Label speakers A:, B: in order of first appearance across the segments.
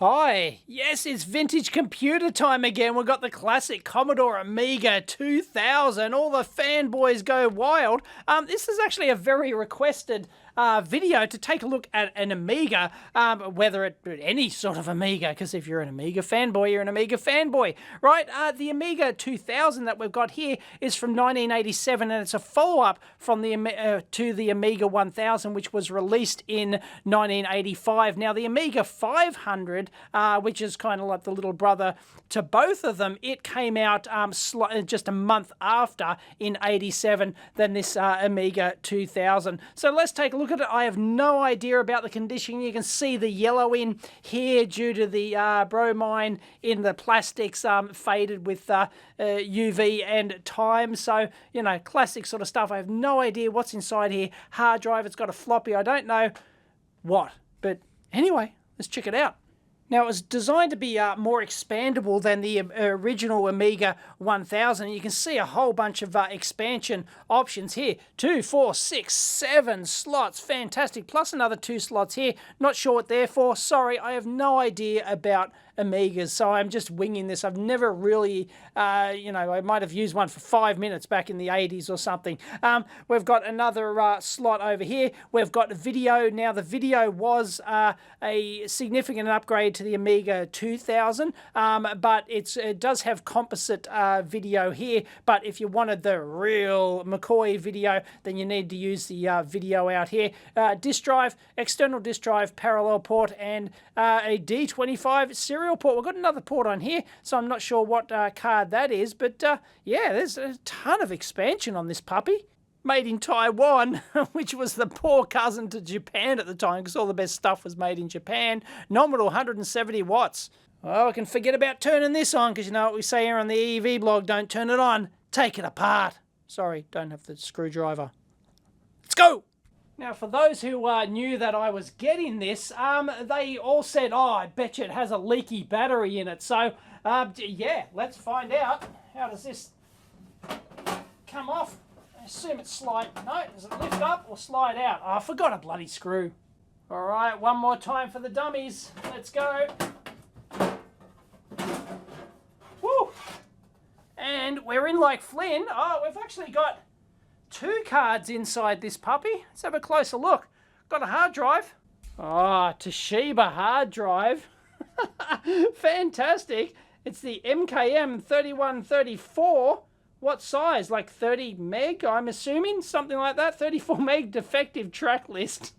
A: Hi, yes, it's vintage computer time again. We've got the classic Commodore Amiga 2000. All the fanboys go wild. This is actually a very requested video to take a look at an Amiga, whether it any sort of Amiga, because if you're an Amiga fanboy, you're an Amiga fanboy, right? The Amiga 2000 that we've got here is from 1987, and it's a follow-up from to the Amiga 1000, which was released in 1985. Now, the Amiga 500, which is kind of like the little brother to both of them, it came out just a month after in 87 than this Amiga 2000. So let's take a look at it. I have no idea about the condition. You can see the yellow in here due to the bromine in the plastics faded with UV and time. So, you know, classic sort of stuff. I have no idea what's inside here. Hard drive, it's got a floppy. I don't know what. But anyway, let's check it out. Now, it was designed to be more expandable than the original Amiga 1000. You can see a whole bunch of expansion options here. 2, 4, 6, 7 slots. Fantastic. Plus another 2 slots here. Not sure what they're for. Sorry, I have no idea about Amigas, so I'm just winging this. I've never really, you know, I might have used one for 5 minutes back in the 80s or something. We've got another slot over here. We've got video. Now, the video was a significant upgrade to the Amiga 2000, but it does have composite video here. But if you wanted the real McCoy video, then you need to use the video out here. Disk drive, external disk drive, parallel port, and a D25 serial port. We've got another port on here, so I'm not sure what card that is, but yeah, there's a ton of expansion on this puppy. Made in Taiwan, which was the poor cousin to Japan at the time, because all the best stuff was made in Japan. Nominal 170 watts. Oh, I can forget about turning this on, because you know what we say here on the EV blog, don't turn it on, take it apart. Sorry, don't have the screwdriver. Let's go! Now, for those who knew that I was getting this, they all said, oh, I bet you it has a leaky battery in it. So, yeah, let's find out. How does this come off? I assume it's slide. No, does it lift up or slide out? Oh, I forgot a bloody screw. All right, one more time for the dummies. Let's go. Woo! And we're in like Flynn. Oh, we've actually got 2 cards inside this puppy. Let's have a closer look. Got a hard drive. Oh, Toshiba hard drive. Fantastic. It's the MKM 3134. What size? Like 30 meg, I'm assuming? Something like that. 34 meg defective track list.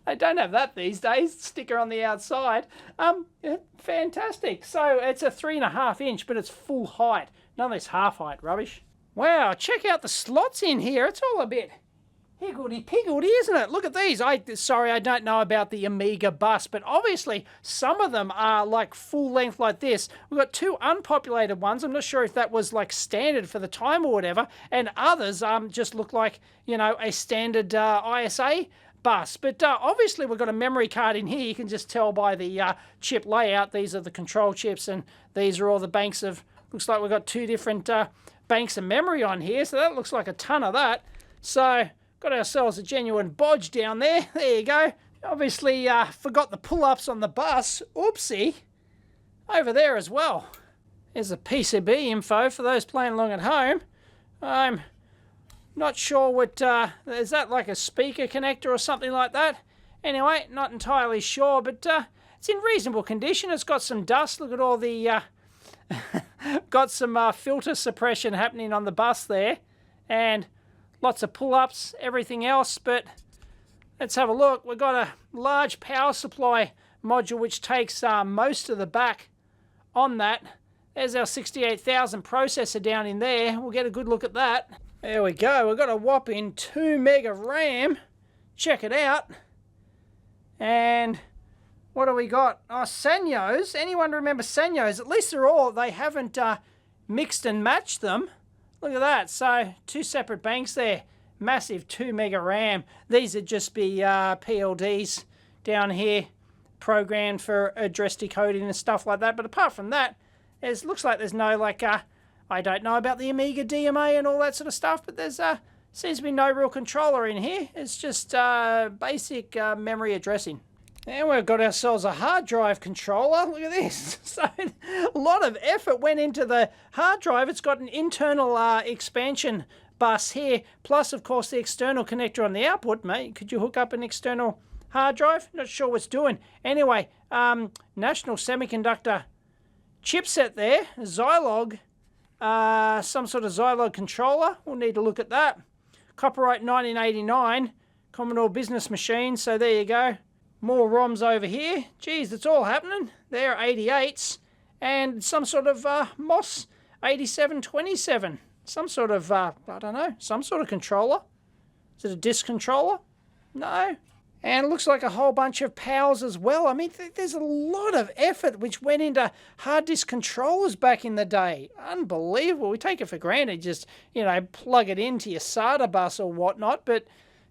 A: They don't have that these days. Sticker on the outside. Yeah, fantastic. So it's a 3.5 inch, but it's full height. None of this half height rubbish. Wow, check out the slots in here. It's all a bit higgledy-piggledy, isn't it? Look at these. Sorry, I don't know about the Amiga bus, but obviously some of them are like full length like this. We've got 2 unpopulated ones. I'm not sure if that was like standard for the time or whatever, and others just look like, you know, a standard ISA bus. But obviously we've got a memory card in here. You can just tell by the chip layout. These are the control chips, and these are all the banks of, looks like we've got 2 different banks of memory on here, so that looks like a ton of that. So got ourselves a genuine bodge down there. There you go. Obviously forgot the pull-ups on the bus. Oopsie. Over there as well. There's the PCB info for those playing along at home. I'm not sure what, is that like a speaker connector or something like that? Anyway, not entirely sure, but it's in reasonable condition. It's got some dust. Look at all the got some filter suppression happening on the bus there, and lots of pull-ups, everything else. But let's have a look. We've got a large power supply module which takes most of the back on that. There's our 68,000 processor down in there. We'll get a good look at that. There we go. We've got a whopping 2 meg of RAM. Check it out. And what do we got? Oh, Sanyos. Anyone remember Sanyos? At least they haven't mixed and matched them. Look at that. So 2 separate banks there. Massive 2 meg of RAM. These would just be PLDs down here, programmed for address decoding and stuff like that. But apart from that, it looks like there's no like, I don't know about the Amiga DMA and all that sort of stuff, but there's seems to be no real controller in here. It's just basic memory addressing. And we've got ourselves a hard drive controller. Look at this. So a lot of effort went into the hard drive. It's got an internal expansion bus here, plus of course the external connector on the output. Mate, could you hook up an external hard drive? Not sure what's doing. Anyway, National Semiconductor chipset there, Zilog, some sort of Zilog controller. We'll need to look at that. Copyright 1989, Commodore Business Machine. So there you go. More ROMs over here. Geez, it's all happening. There are 88s and some sort of MOS 8727. Some sort of, I don't know, some sort of controller. Is it a disk controller? No. And it looks like a whole bunch of PALs as well. I mean, there's a lot of effort which went into hard disk controllers back in the day. Unbelievable. We take it for granted. Just, you know, plug it into your SATA bus or whatnot, but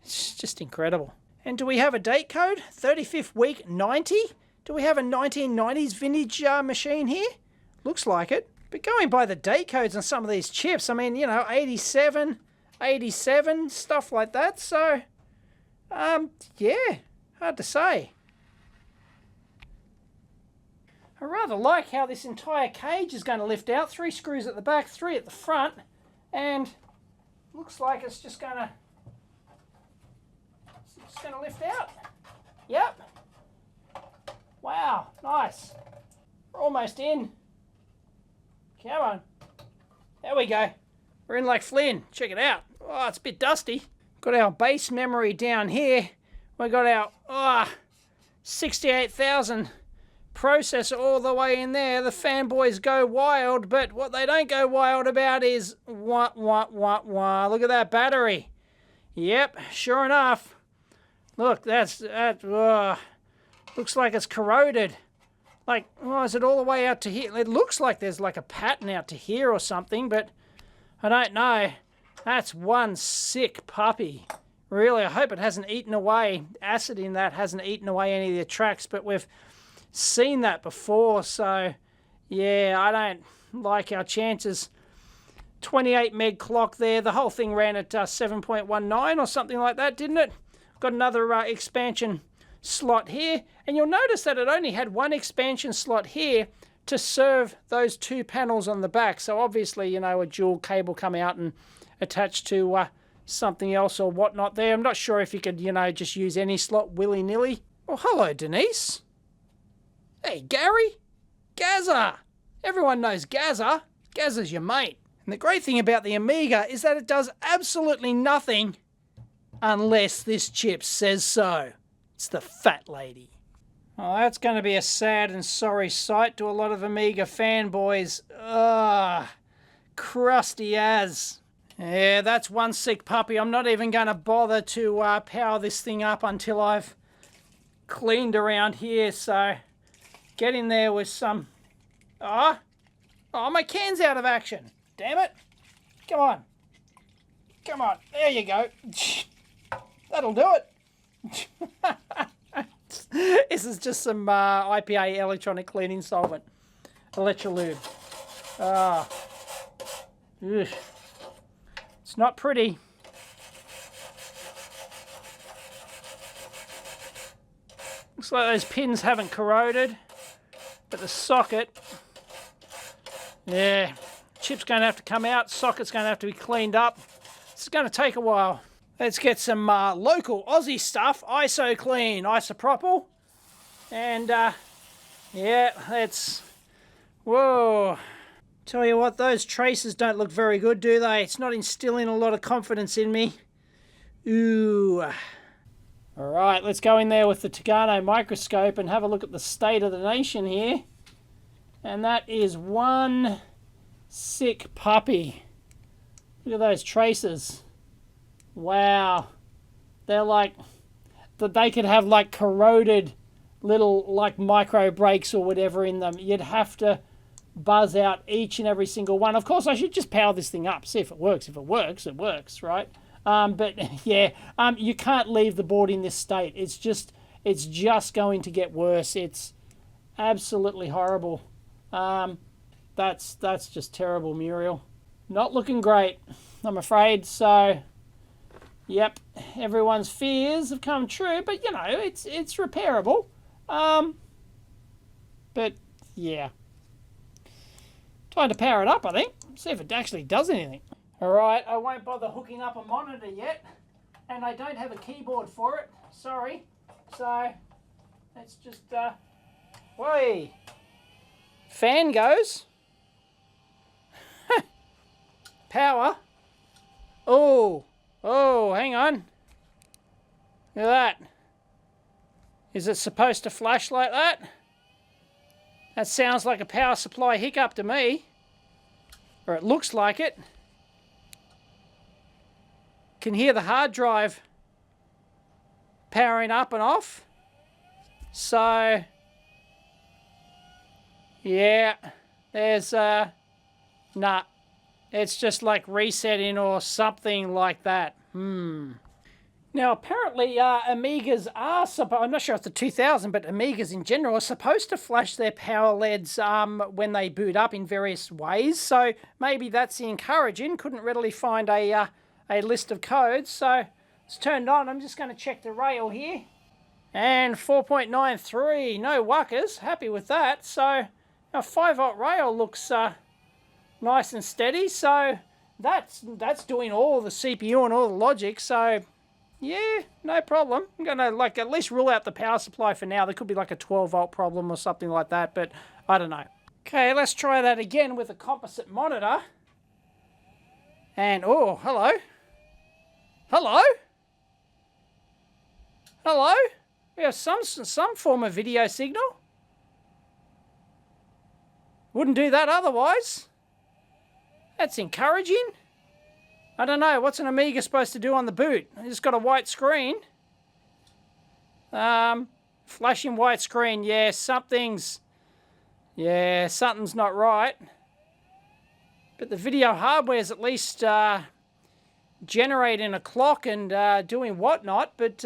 A: it's just incredible. And do we have a date code? 35th week 90? Do we have a 1990s vintage machine here? Looks like it. But going by the date codes on some of these chips, I mean, you know, 87, 87, stuff like that. So, yeah, hard to say. I rather like how this entire cage is going to lift out. 3 screws at the back, 3 at the front. And looks like it's just going to lift out. Yep. Wow, nice. We're almost in. Come on. There we go. We're in like Flynn. Check it out. Oh, it's a bit dusty. Got our base memory down here. We got our 68,000 processor all the way in there. The fanboys go wild, but what they don't go wild about is wah. Look at that battery. Yep, sure enough. Look, that looks like it's corroded. Like, oh, is it all the way out to here? It looks like there's like a pattern out to here or something, but I don't know. That's one sick puppy. Really, I hope it hasn't eaten away. Acid in that hasn't eaten away any of the tracks, but we've seen that before, so yeah, I don't like our chances. 28 meg clock there. The whole thing ran at 7.19 or something like that, didn't it? Got another expansion slot here, and you'll notice that it only had one expansion slot here to serve those 2 panels on the back. So obviously, you know, a dual cable come out and attach to something else or whatnot there. I'm not sure if you could, you know, just use any slot willy-nilly. Oh, hello, Denise. Hey, Gary. Gazza. Everyone knows Gazza. Gazza's your mate. And the great thing about the Amiga is that it does absolutely nothing unless this chip says so. It's the fat lady. Oh, that's going to be a sad and sorry sight to a lot of Amiga fanboys. Ugh, crusty as. Yeah, that's one sick puppy. I'm not even going to bother to power this thing up until I've cleaned around here. So, get in there with some... Oh, my can's out of action. Damn it. Come on. Come on. There you go. That'll do it. This is just some IPA electronic cleaning solvent. Electrolube. It's not pretty. Looks like those pins haven't corroded, but the socket, yeah, chip's going to have to come out, socket's going to have to be cleaned up. It's going to take a while. Let's get some local Aussie stuff, ISO clean, isopropyl, and yeah, let's, whoa. Tell you what, those traces don't look very good, do they? It's not instilling a lot of confidence in me. Ooh. All right, let's go in there with the Tagano microscope and have a look at the state of the nation here. And that is one sick puppy. Look at those traces. Wow. They're like, that they could have like corroded little like micro breaks or whatever in them. You'd have to buzz out each and every single one. Of course, I should just power this thing up, see if it works. If it works, it works, right? But yeah, you can't leave the board in this state. It's just going to get worse. It's absolutely horrible. That's just terrible, Muriel. Not looking great, I'm afraid. So, yep, everyone's fears have come true. But you know, it's repairable. But yeah. Time to power it up, I think. See if it actually does anything. Alright, I won't bother hooking up a monitor yet. And I don't have a keyboard for it. Sorry. So, let's just, whey. Fan goes. Power. Oh. Oh, hang on. Look at that. Is it supposed to flash like that? That sounds like a power supply hiccup to me. Or it looks like it. Can hear the hard drive powering up and off. So, yeah, there's, nah. It's just like resetting or something like that. Now, apparently, Amigas are I'm not sure if it's the 2000, but Amigas in general are supposed to flash their power LEDs when they boot up in various ways. So maybe that's encouraging. Couldn't readily find a list of codes. So it's turned on. I'm just going to check the rail here. And 4.93, no wuckers. Happy with that. So a 5-volt rail looks nice and steady. So that's doing all the CPU and all the logic. So yeah, no problem. I'm going to like at least rule out the power supply for now. There could be like a 12-volt problem or something like that, but I don't know. Okay, let's try that again with a composite monitor. And, oh, hello. Hello? Hello? We have some form of video signal. Wouldn't do that otherwise. That's encouraging. I don't know, what's an Amiga supposed to do on the boot? It's got a white screen. Flashing white screen, yeah, something's not right. But the video hardware is at least generating a clock and doing whatnot, but